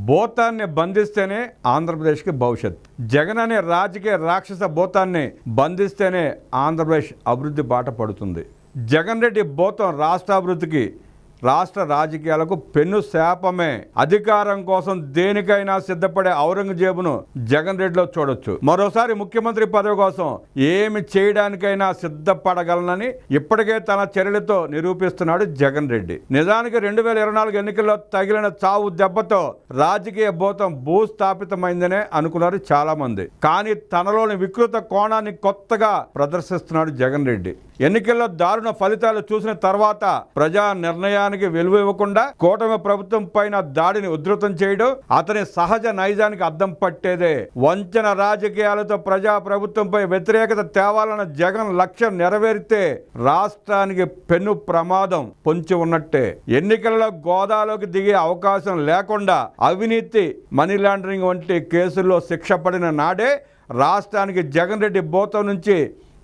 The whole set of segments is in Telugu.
భూతాన్ని బంధిస్తేనే ఆంధ్రప్రదేశ్కి భవిష్యత్. జగన్ అనే రాజకీయ రాక్షస భూతాన్ని బంధిస్తేనే ఆంధ్రప్రదేశ్ అభివృద్ధి బాట పడుతుంది. జగన్ రెడ్డి భూతం రాష్ట్ర అభివృద్ధికి, రాష్ట్ర రాజకీయాలకు పెన్ను శాపమే. అధికారం కోసం దేనికైనా సిద్ధపడే ఔరంగజేబును జగన్ రెడ్డిలో చూడొచ్చు. మరోసారి ముఖ్యమంత్రి పదవి కోసం ఏమి చేయడానికైనా సిద్ధపడగలనని ఇప్పటికే తన చర్యలతో నిరూపిస్తున్నాడు జగన్ రెడ్డి. నిజానికి 2024 ఎన్నికల్లో తగిలిన చావు దెబ్బతో రాజకీయ భూతం భూస్థాపితమైందనే అనుకున్నారు చాలా మంది. కానీ తనలోని వికృత కోణాన్ని కొత్తగా ప్రదర్శిస్తున్నాడు జగన్ రెడ్డి. ఎన్నికల్లో దారుణ ఫలితాలు చూసిన తర్వాత ప్రజా నిర్ణయానికి విలువ ఇవ్వకుండా కూటమి ప్రభుత్వం పైన దాడిని ఉధృతం చేయడం అతని సహజ నైజానికి అద్దం పట్టేదే. వంచన రాజకీయాలతో ప్రజా ప్రభుత్వంపై వ్యతిరేకత తేవాలన్న జగన్ లక్ష్యం నెరవేరితే రాష్ట్రానికి పెను ప్రమాదం పొంచి ఉన్నట్టే. ఎన్నికలలో గోదాలోకి దిగే అవకాశం లేకుండా అవినీతి, మనీ లాండరింగ్ వంటి కేసుల్లో శిక్ష పడిన నాడే రాష్ట్రానికి జగన్ రెడ్డి భూతం నుంచి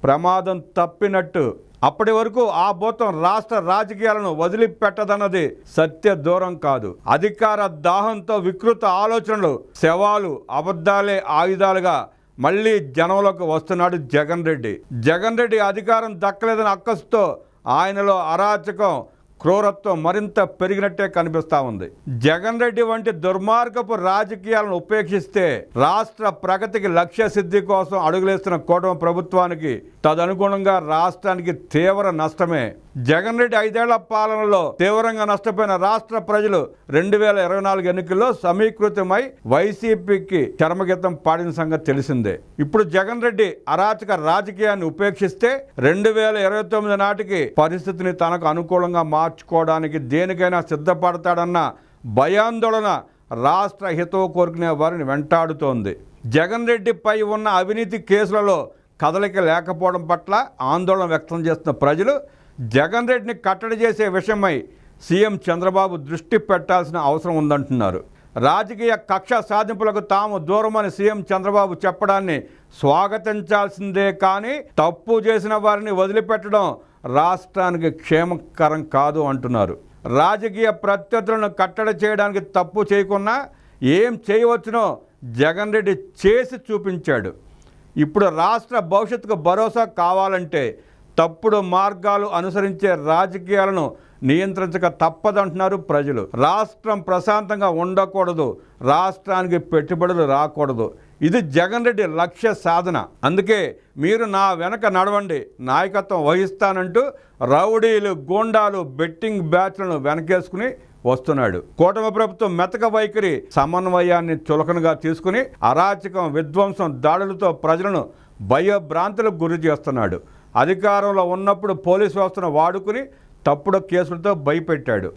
ప్రమాదం తప్పినట్టు. అప్పటి వరకు ఆ భూతం రాష్ట్ర రాజకీయాలను వదిలిపెట్టదన్నది సత్య దూరం కాదు. అధికార దాహంతో వికృత ఆలోచనలు, శవాలు, అబద్ధాలే ఆయుధాలుగా మళ్ళీ జనంలోకి వస్తున్నాడు జగన్ రెడ్డి. జగన్ రెడ్డి అధికారం దక్కలేదని అక్కసుతో ఆయనలో అరాచకం, క్రూరత్వం మరింత పెరిగినట్టే కనిపిస్తా ఉంది. జగన్ రెడ్డి వంటి దుర్మార్గపు రాజకీయాలను ఉపేక్షిస్తే రాష్ట్ర ప్రగతికి, లక్ష్య సిద్ధి కోసం అడుగులేస్తున్న కూటమి ప్రభుత్వానికి తదనుగుణంగా రాష్ట్రానికి తీవ్ర నష్టమే. జగన్ రెడ్డి 5 ఏళ్ల పాలనలో తీవ్రంగా నష్టపోయిన రాష్ట్ర ప్రజలు 2024 ఎన్నికల్లో సమీకృతమై వైసీపీకి చరమగీతం పాడిన సంగతి తెలిసిందే. ఇప్పుడు జగన్ రెడ్డి అరాచక రాజకీయాన్ని ఉపేక్షిస్తే 2029 నాటికి పరిస్థితిని తనకు అనుకూలంగా మార్చుకోవడానికి దేనికైనా సిద్ధపడతాడన్న భయాందోళన రాష్ట్ర హితవు కోరుకునే వారిని వెంటాడుతోంది. జగన్ రెడ్డిపై ఉన్న అవినీతి కేసులలో కదలిక లేకపోవడం పట్ల ఆందోళన వ్యక్తం చేస్తున్న ప్రజలు జగన్ రెడ్డిని కట్టడి చేసే విషయమై సీఎం చంద్రబాబు దృష్టి పెట్టాల్సిన అవసరం ఉందంటున్నారు. రాజకీయ కక్ష సాధింపులకు తాము దూరమని సీఎం చంద్రబాబు చెప్పడాన్ని స్వాగతించాల్సిందే, కానీ తప్పు చేసిన వారిని వదిలిపెట్టడం రాష్ట్రానికి క్షేమకరం కాదు అంటున్నారు. రాజకీయ ప్రత్యర్థులను కట్టడి చేయడానికి తప్పు చేయకున్నా ఏం చేయవచ్చునో జగన్ రెడ్డి చేసి చూపించాడు. ఇప్పుడు రాష్ట్ర భవిష్యత్తుకు భరోసా కావాలంటే తప్పుడు మార్గాలు అనుసరించే రాజకీయాలను నియంత్రించక తప్పదంటున్నారు ప్రజలు. రాష్ట్రం ప్రశాంతంగా ఉండకూడదు, రాష్ట్రానికి పెట్టుబడులు రాకూడదు. ఇది జగన్ రెడ్డి లక్ష్య సాధన. అందుకే మీరు నా వెనక నడవండి, నాయకత్వం వహిస్తానంటూ రౌడీలు, గూండాలు, బెట్టింగ్ బ్యాచ్లను వెనకేసుకుని వస్తున్నాడు. కూటమి ప్రభుత్వం మెతక వైఖరి, సమన్వయాన్ని చులకనగా తీసుకుని అరాచకం, విధ్వంసం, దాడులతో ప్రజలను భయభ్రాంతులకు గురి చేస్తున్నాడు. అధికారంలో ఉన్నప్పుడు పోలీసు వ్యవస్థను వాడుకుని తప్పుడు కేసులతో భయపెట్టాడు.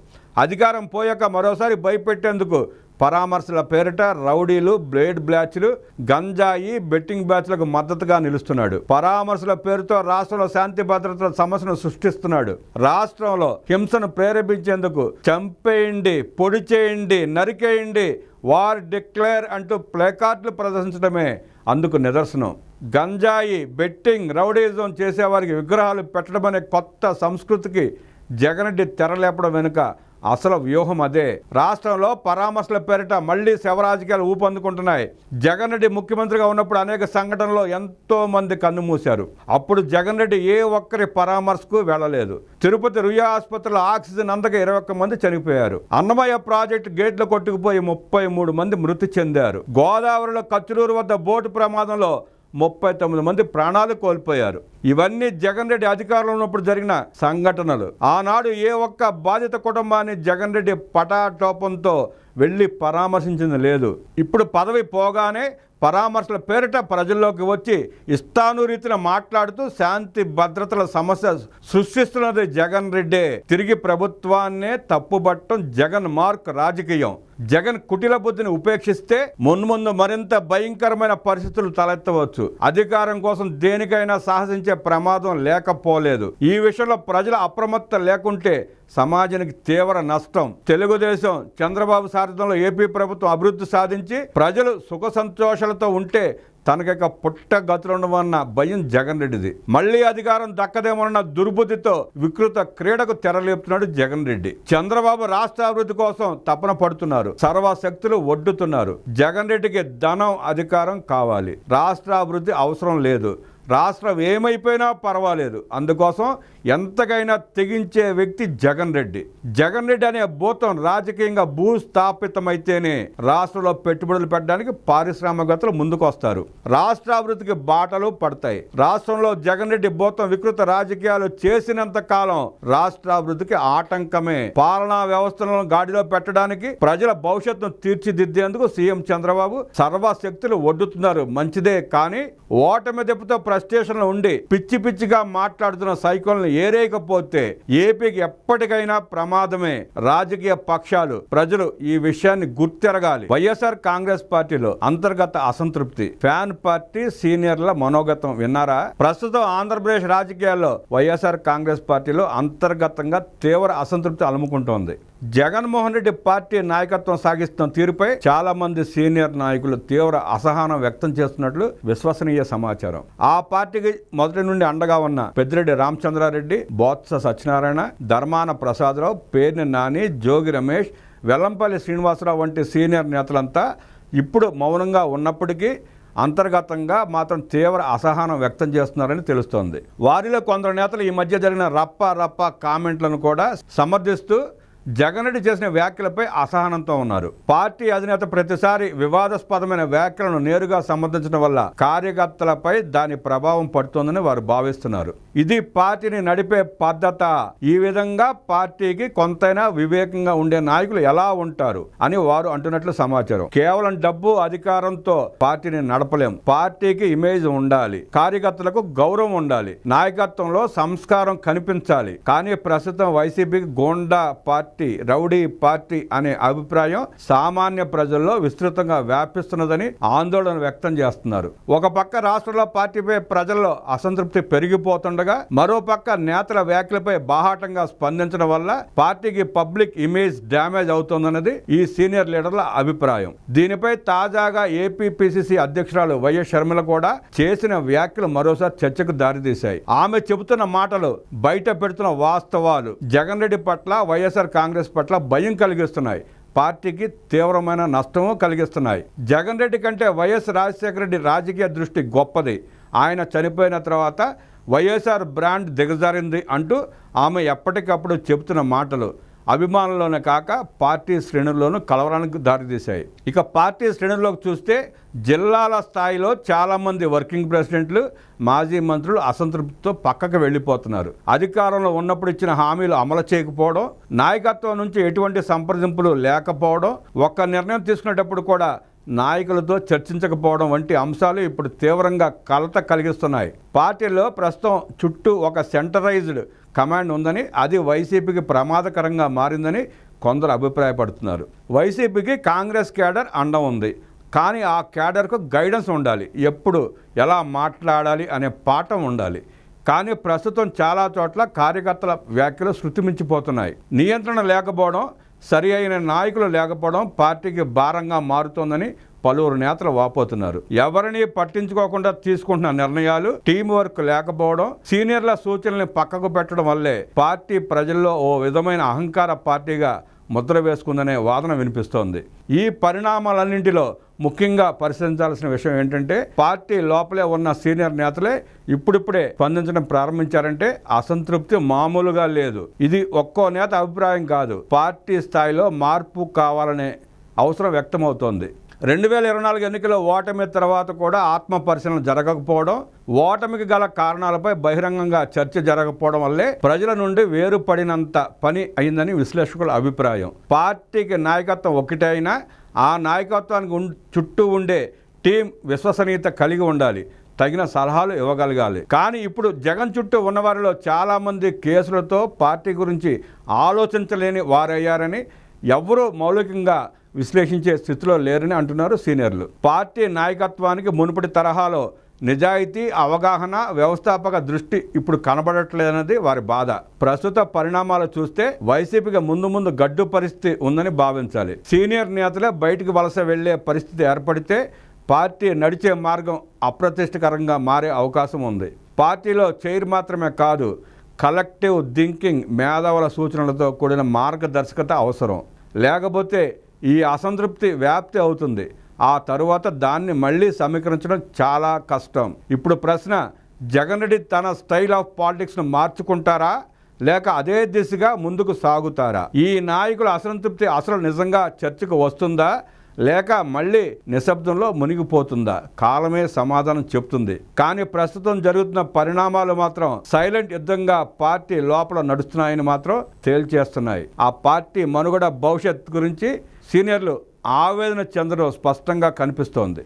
అధికారం పోయాక మరోసారి భయపెట్టేందుకు పరామర్శల పేరిట రౌడీలు, బ్లేడ్ బ్యాచ్లు, గంజాయి, బెట్టింగ్ బ్యాచ్లకు మద్దతుగా నిలుస్తున్నాడు. పరామర్శల పేరుతో రాష్ట్రంలో శాంతి భద్రతల సమస్యను సృష్టిస్తున్నాడు. రాష్ట్రంలో హింసను ప్రేరేపించేందుకు చంపేయండి, పొడి చేయండి, నరికేయండి, వార్ డిక్లేర్ అంటూ ప్లేకార్డులు ప్రదర్శించడమే అందుకు నిదర్శనం. గంజాయి, బెట్టింగ్, రౌడీజం చేసేవారికి విగ్రహాలు పెట్టడం అనే కొత్త సంస్కృతికి జగన్ రెడ్డి తెరలేపడం వెనుక అసలు వ్యూహం అదే. రాష్ట్రంలో పరామర్శల పేరిట మళ్లీ శవరాజకీయాలు ఊపందుకుంటున్నాయి. జగన్ రెడ్డి ముఖ్యమంత్రిగా ఉన్నప్పుడు అనేక సంఘటనలో ఎంతో మంది కన్ను మూశారు. అప్పుడు జగన్ రెడ్డి ఏ ఒక్కరి పరామర్శకు వెళ్ళలేదు. తిరుపతి రుయా ఆసుపత్రిలో ఆక్సిజన్ అందక 21 మంది చనిపోయారు. అన్నమయ్య ప్రాజెక్టు గేట్లు కొట్టుకుపోయి 33 మంది మృతి చెందారు. గోదావరిలో కచ్చలూరు వద్ద బోటు ప్రమాదంలో 39 మంది ప్రాణాలు కోల్పోయారు. ఇవన్నీ జగన్ రెడ్డి అధికారంలో ఉన్నప్పుడు జరిగిన సంఘటనలు. ఆనాడు ఏ ఒక్క బాధిత కుటుంబాన్ని జగన్ రెడ్డి పటాటోపంతో వెళ్ళి పరామర్శించింది లేదు. ఇప్పుడు పదవి పోగానే పరామర్శల పేరిట ప్రజల్లోకి వచ్చి ఇష్టానురీతిన మాట్లాడుతూ శాంతి భద్రతల సమస్య సృష్టిస్తున్నది జగన్ రెడ్డే. తిరిగి ప్రభుత్వాన్నే తప్పుబట్టడం జగన్ మార్క్ రాజకీయం. జగన్ కుటిల బుద్ధిని ఉపేక్షిస్తే మున్ముందు మరింత భయంకరమైన పరిస్థితులు తలెత్తవచ్చు. అధికారం కోసం దేనికైనా సాహసించే ప్రమాదం లేకపోలేదు. ఈ విషయంలో ప్రజల అప్రమత్త లేకుంటే సమాజానికి తీవ్ర నష్టం. తెలుగుదేశం, చంద్రబాబు సారథ్యంలో ఏపీ ప్రభుత్వం అభివృద్ధి సాధించి ప్రజలు సుఖ సంతోషాలతో ఉంటే తనకిక పుట్టగతులుండవన్న భయం జగన్ రెడ్డిది. మళ్లీ అధికారం దక్కదేమోనన్న దుర్బుద్ధితో వికృత క్రీడకు తెరలేపుతున్నాడు జగన్ రెడ్డి. చంద్రబాబు రాష్ట్ర అభివృద్ధి కోసం తపన పడుతున్నారు, సర్వశక్తులు ఒడ్డుతున్నారు. జగన్ రెడ్డికి ధనం, అధికారం కావాలి, రాష్ట్ర అభివృద్ధి అవసరం లేదు. రాష్ట్రం ఏమైపోయినా పర్వాలేదు, అందుకోసం ఎంతకైనా తెగించే వ్యక్తి జగన్ రెడ్డి. జగన్ రెడ్డి అనే భూతం రాజకీయంగా భూస్థాపితమైతేనే రాష్ట్రంలో పెట్టుబడులు పెట్టడానికి పారిశ్రామికవేత్తలు ముందుకొస్తారు, రాష్ట్ర అభివృద్ధికి బాటలు పడతాయి. రాష్ట్రంలో జగన్ రెడ్డి భూతం వికృత రాజకీయాలు చేసినంత కాలం రాష్ట్ర అభివృద్ధికి ఆటంకమే. పాలనా వ్యవస్థలను గాడిలో పెట్టడానికి, ప్రజల భవిష్యత్తును తీర్చిదిద్దేందుకు సీఎం చంద్రబాబు సర్వశక్తులు ఒడ్డుతున్నారు. మంచిదే, కానీ ఓటమి దెబ్బతో ఫ్రస్ట్రేషన్లో ఉండి పిచ్చి పిచ్చిగా మాట్లాడుతున్న సైకోలను ఏరేయకపోతే ఏపీకి ఎప్పటికైనా ప్రమాదమే. రాజకీయ పక్షాలు, ప్రజలు ఈ విషయాన్ని గుర్తెరగాలి. వైఎస్ఆర్ కాంగ్రెస్ పార్టీలో అంతర్గత అసంతృప్తి, ఫ్యాన్ పార్టీ సీనియర్ల మనోగతం విన్నారా? ప్రస్తుతం ఆంధ్రప్రదేశ్ రాజకీయాల్లో వైఎస్ఆర్ కాంగ్రెస్ పార్టీలో అంతర్గతంగా తీవ్ర అసంతృప్తి అలుముకుంటోంది. జగన్మోహన్ రెడ్డి పార్టీ నాయకత్వం సాగిస్తున్న తీరుపై చాలా మంది సీనియర్ నాయకులు తీవ్ర అసహనం వ్యక్తం చేస్తున్నట్లు విశ్వసనీయ సమాచారం. ఆ పార్టీకి మొదటి నుండి అండగా ఉన్న పెద్దిరెడ్డి రామచంద్రారెడ్డి, బొత్స సత్యనారాయణ, ధర్మాన ప్రసాదరావు, పేర్ని నాని, జోగి రమేష్, వెల్లంపల్లి శ్రీనివాసరావు వంటి సీనియర్ నేతలంతా ఇప్పుడు మౌనంగా ఉన్నప్పటికీ అంతర్గతంగా మాత్రం తీవ్ర అసహనం వ్యక్తం చేస్తున్నారని తెలుస్తోంది. వారిలో కొందరు నేతలు ఈ మధ్య జరిగిన రప్ప కామెంట్లను కూడా సమర్థిస్తూ జగన్ రెడ్డి చేసిన వ్యాఖ్యలపై అసహనంతో ఉన్నారు. పార్టీ అధినేత ప్రతిసారి వివాదాస్పదమైన వ్యాఖ్యలను నేరుగా సమర్థించడం వల్ల కార్యకర్తలపై దాని ప్రభావం పడుతోందని వారు భావిస్తున్నారు. ఇది పార్టీని నడిపే పద్ధత. ఈ విధంగా పార్టీకి కొంతైనా వివేకంగా ఉండే నాయకులు ఎలా ఉంటారు అని వారు అంటున్నట్లు సమాచారం. కేవలం డబ్బు, అధికారంతో పార్టీని నడపలేం. పార్టీకి ఇమేజ్ ఉండాలి, కార్యకర్తలకు గౌరవం ఉండాలి, నాయకత్వంలో సంస్కారం కనిపించాలి. కానీ ప్రస్తుతం వైసీపీకి గోండా పార్టీ, రౌడీ పార్టీ అనే అభిప్రాయం సామాన్య ప్రజల్లో విస్తృతంగా వ్యాపిస్తున్నదని ఆందోళన వ్యక్తం చేస్తున్నారు. ఒక పక్క రాష్ట్రంలో పార్టీపై ప్రజల్లో అసంతృప్తి పెరిగిపోతుండగా, మరో పక్క నేతల వ్యాఖ్యలపై బాహాటంగా స్పందించడం వల్ల పార్టీకి పబ్లిక్ ఇమేజ్ డ్యామేజ్ అవుతోందన్నది ఈ సీనియర్ లీడర్ల అభిప్రాయం. దీనిపై తాజాగా ఏపీ పిసిసి అధ్యక్షురాలు వైఎస్ షర్మిల కూడా చేసిన వ్యాఖ్యలు మరోసారి చర్చకు దారితీశాయి. ఆమె చెబుతున్న మాటలు బయట పెడుతున్న వాస్తవాలు జగన్ రెడ్డి పట్ల, వైఎస్ఆర్ కాంగ్రెస్ పట్ల భయం కలిగిస్తున్నాయి, పార్టీకి తీవ్రమైన నష్టము కలిగిస్తున్నాయి. జగన్ రెడ్డి కంటే వైఎస్ రాజశేఖర రెడ్డి రాజకీయ దృష్టి గొప్పది. ఆయన చనిపోయిన తర్వాత వైఎస్ఆర్ బ్రాండ్ దిగజారింది అంటూ ఆమె ఎప్పటికప్పుడు చెబుతున్న మాటలు అభిమానుల్లోనే కాక పార్టీ శ్రేణుల్లోనూ కలవరానికి దారితీశాయి. ఇక పార్టీ శ్రేణుల్లోకి చూస్తే జిల్లాల స్థాయిలో చాలామంది వర్కింగ్ ప్రెసిడెంట్లు, మాజీ మంత్రులు అసంతృప్తితో పక్కకు వెళ్ళిపోతున్నారు. అధికారంలో ఉన్నప్పుడు ఇచ్చిన హామీలు అమలు చేయకపోవడం, నాయకత్వం నుంచి ఎటువంటి సంప్రదింపులు లేకపోవడం, ఒక్క నిర్ణయం తీసుకునేటప్పుడు కూడా నాయకులతో చర్చించకపోవడం వంటి అంశాలు ఇప్పుడు తీవ్రంగా కలత కలిగిస్తున్నాయి. పార్టీలో ప్రస్తుతం చుట్టూ ఒక సెంట్రలైజ్డ్ కమాండ్ ఉందని, అది వైసీపీకి ప్రమాదకరంగా మారిందని కొందరు అభిప్రాయపడుతున్నారు. వైసీపీకి కాంగ్రెస్ క్యాడర్ అండ ఉంది, కానీ ఆ క్యాడర్కు గైడెన్స్ ఉండాలి, ఎప్పుడు ఎలా మాట్లాడాలి అనే పాఠం ఉండాలి. కానీ ప్రస్తుతం చాలా చోట్ల కార్యకర్తల వ్యాఖ్యలు శృతిమించిపోతున్నాయి. నియంత్రణ లేకపోవడం, సరి అయిన నాయకులు లేకపోవడం పార్టీకి భారంగా మారుతోందని పలువురు నేతలు వాపోతున్నారు. ఎవరిని పట్టించుకోకుండా తీసుకుంటున్న నిర్ణయాలు, టీం వర్క్ లేకపోవడం, సీనియర్ల సూచనల్ని పక్కకు పెట్టడం వల్లే పార్టీ ప్రజల్లో ఓ విధమైన అహంకార పార్టీగా ముద్ర వేసుకుందనే వాదన వినిపిస్తోంది. ఈ పరిణామాలన్నింటిలో ముఖ్యంగా పరిశీలించాల్సిన విషయం ఏంటంటే, పార్టీ లోపలే ఉన్న సీనియర్ నేతలే ఇప్పుడిప్పుడే స్పందించడం ప్రారంభించారంటే అసంతృప్తి మామూలుగా లేదు. ఇది ఒక్కో నేత అభిప్రాయం కాదు, పార్టీ స్థాయిలో మార్పు కావాలనే అవసరం వ్యక్తమవుతోంది. 2024 ఎన్నికల ఓటమి తర్వాత కూడా ఆత్మ పరిశీలన జరగకపోవడం, ఓటమికి గల కారణాలపై బహిరంగంగా చర్చ జరగకపోవడం వల్లే ప్రజల నుండి వేరుపడినంత పని అయిందని విశ్లేషకుల అభిప్రాయం. పార్టీకి నాయకత్వం ఒకటే అయినా ఆ నాయకత్వానికి చుట్టూ ఉండే టీం విశ్వసనీయత కలిగి ఉండాలి, తగిన సలహాలు ఇవ్వగలగాలి. కానీ ఇప్పుడు జగన్ చుట్టూ ఉన్నవారిలో చాలామంది కేసులతో పార్టీ గురించి ఆలోచించలేని వారయ్యారని, ఎవరూ మౌలికంగా విశ్లేషించే స్థితిలో లేరని అంటున్నారు సీనియర్లు. పార్టీ నాయకత్వానికి మునుపటి తరహాలో నిజాయితీ, అవగాహన, వ్యవస్థాపక దృష్టి ఇప్పుడు కనబడట్లేదన్నది వారి బాధ. ప్రస్తుత పరిణామాలు చూస్తే వైసీపీకి ముందు గడ్డు పరిస్థితి ఉందని భావించాలి. సీనియర్ నేతలే బయటికి వలస వెళ్లే పరిస్థితి ఏర్పడితే పార్టీ నడిచే మార్గం అప్రతిష్టకరంగా మారే అవకాశం ఉంది. పార్టీలో చైర్ మాత్రమే కాదు, కలెక్టివ్ థింకింగ్, మేధావుల సూచనలతో కూడిన మార్గదర్శకత అవసరం. లేకపోతే ఈ అసంతృప్తి వ్యాప్తి అవుతుంది. ఆ తరువాత దాన్ని మళ్ళీ సమీకరించడం చాలా కష్టం. ఇప్పుడు ప్రశ్న, జగన్ రెడ్డి తన స్టైల్ ఆఫ్ పాలిటిక్స్ను మార్చుకుంటారా, లేక అదే దిశగా ముందుకు సాగుతారా? ఈ నాయకుల అసంతృప్తి అసలు నిజంగా చర్చకు వస్తుందా, లేక మళ్ళీ నిశ్శబ్దంలో మునిగిపోతుందా? కాలమే సమాధానం చెప్తుంది. కానీ ప్రస్తుతం జరుగుతున్న పరిణామాలు మాత్రం సైలెంట్ యుద్ధంగా పార్టీ లోపల నడుస్తున్నాయని మాత్రం తేల్చేస్తున్నాయి. ఆ పార్టీ మనుగడ భవిష్యత్ గురించి సీనియర్లు ఆవేదన చెందడం స్పష్టంగా కనిపిస్తోంది.